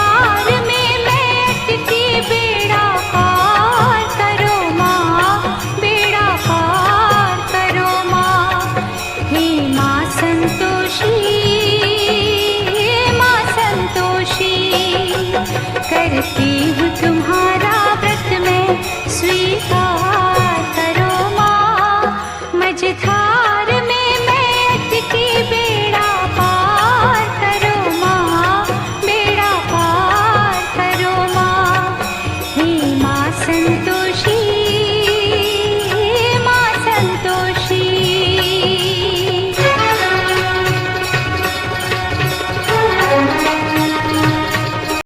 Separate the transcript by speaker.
Speaker 1: प्यार में मैं अटकी, बेड़ा पार करो माँ, बेड़ा पार करो माँ। हे माँ संतोषी, हे माँ संतोषी, करती